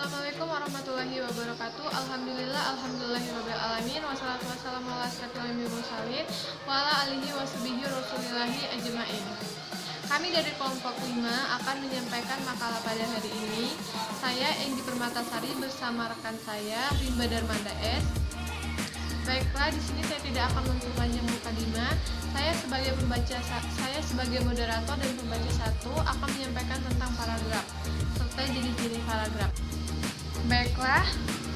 Assalamualaikum warahmatullahi wabarakatuh. Alhamdulillahirabbil alamin wassalatu wassalamu ala asyrofil anbiya'i wal mursalin wa ala alihi washabihi rasulillahi ajmain. Kami dari kelompok 5 akan menyampaikan makalah pada hari ini. Saya Enggi Permatasari bersama rekan saya Rimba Darmanda S. Baiklah, di sini saya tidak akan memperpanjang mukadimah. Saya sebagai moderator dan pembaca satu akan menyampaikan tentang paragraf serta jenis-jenis paragraf. Baiklah,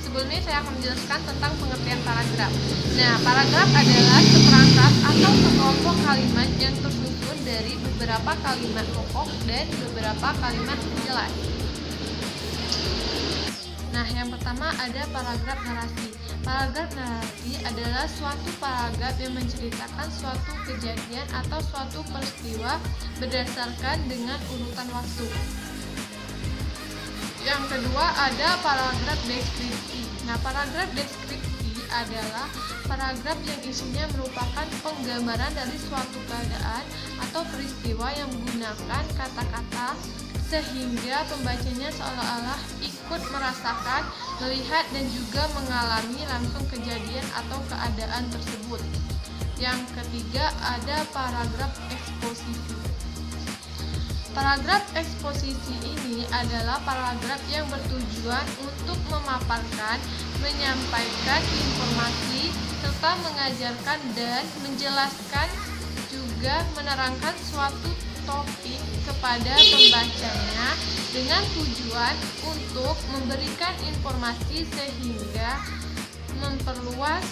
sebelumnya saya akan menjelaskan tentang pengertian paragraf. Nah, paragraf adalah seperangkat atau sekelompok kalimat yang tersusun dari beberapa kalimat pokok dan beberapa kalimat penjelas. Nah, yang pertama ada paragraf narasi. Paragraf narasi adalah suatu paragraf yang menceritakan suatu kejadian atau suatu peristiwa berdasarkan dengan urutan waktu. Yang kedua ada paragraf deskripsi. Nah, paragraf deskripsi adalah paragraf yang isinya merupakan penggambaran dari suatu keadaan atau peristiwa yang menggunakan kata-kata sehingga pembacanya seolah-olah ikut merasakan, melihat, dan juga mengalami langsung kejadian atau keadaan tersebut. Yang ketiga ada paragraf eksposisi. Paragraf eksposisi ini adalah paragraf yang bertujuan untuk memaparkan, menyampaikan informasi, serta mengajarkan dan menjelaskan, juga menerangkan suatu topik kepada pembacanya dengan tujuan untuk memberikan informasi sehingga memperluas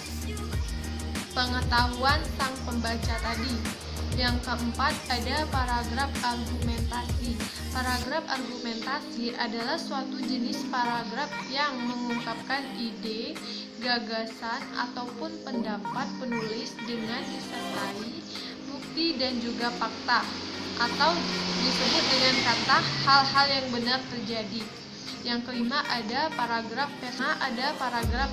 pengetahuan sang pembaca tadi. Yang keempat ada paragraf argumentasi. Paragraf argumentasi adalah suatu jenis paragraf yang mengungkapkan ide, gagasan, ataupun pendapat penulis dengan disertai bukti dan juga fakta, atau disebut dengan kata hal-hal yang benar terjadi. Yang kelima ada paragraf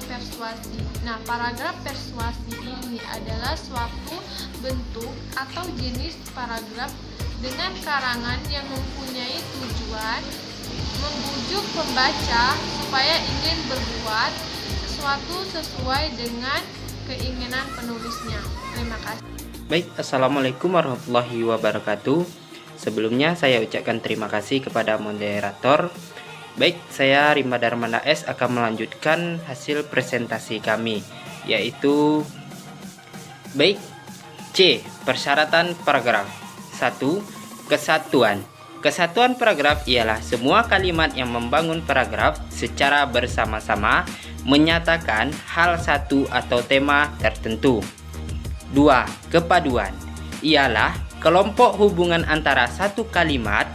persuasi. Nah, paragraf persuasi ini adalah suatu bentuk atau jenis paragraf dengan karangan yang mempunyai tujuan membujuk pembaca supaya ingin berbuat sesuatu sesuai dengan keinginan penulisnya. Terima kasih. Baik, Assalamualaikum warahmatullahi wabarakatuh. Sebelumnya saya ucapkan terima kasih kepada moderator. Baik, saya Rimba Darmanda S akan melanjutkan hasil presentasi kami, yaitu baik C. Persyaratan paragraf. 1. Kesatuan. Kesatuan paragraf ialah semua kalimat yang membangun paragraf secara bersama-sama menyatakan hal satu atau tema tertentu. 2. Kepaduan ialah kelompok hubungan antara satu kalimat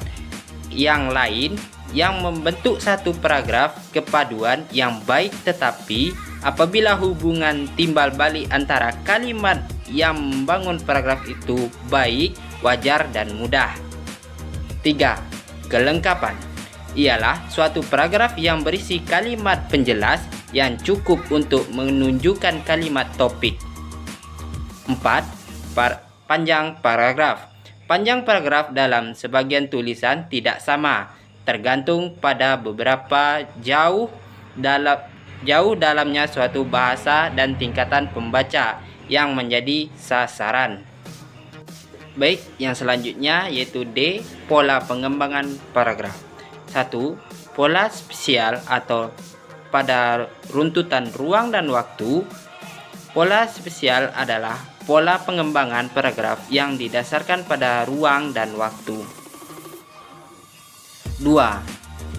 yang lain yang membentuk satu paragraf. Kepaduan yang baik, tetapi apabila hubungan timbal balik antara kalimat yang membangun paragraf itu baik, wajar, dan mudah. 3. Kelengkapan ialah suatu paragraf yang berisi kalimat penjelas yang cukup untuk menunjukkan kalimat topik. 4. Panjang paragraf. Panjang paragraf dalam sebagian tulisan tidak sama, tergantung pada beberapa jauh dalamnya suatu bahasa dan tingkatan pembaca yang menjadi sasaran. Baik, yang selanjutnya yaitu D. Pola pengembangan paragraf. 1. Pola spesial atau pada runtutan ruang dan waktu. Pola spesial adalah pola pengembangan paragraf yang didasarkan pada ruang dan waktu. 2.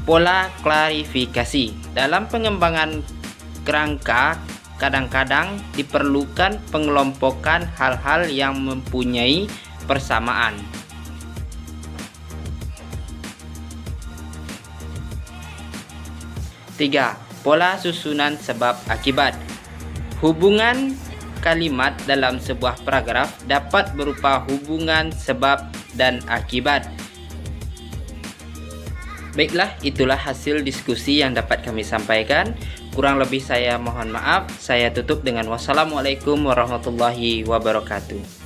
Pola klarifikasi. Dalam pengembangan kerangka kadang-kadang diperlukan pengelompokan hal-hal yang mempunyai persamaan. 3. Pola susunan sebab akibat. Hubungan kalimat dalam sebuah paragraf dapat berupa hubungan sebab dan akibat. Baiklah, itulah hasil diskusi yang dapat kami sampaikan. Kurang lebih saya mohon maaf. Saya tutup dengan wassalamualaikum warahmatullahi wabarakatuh.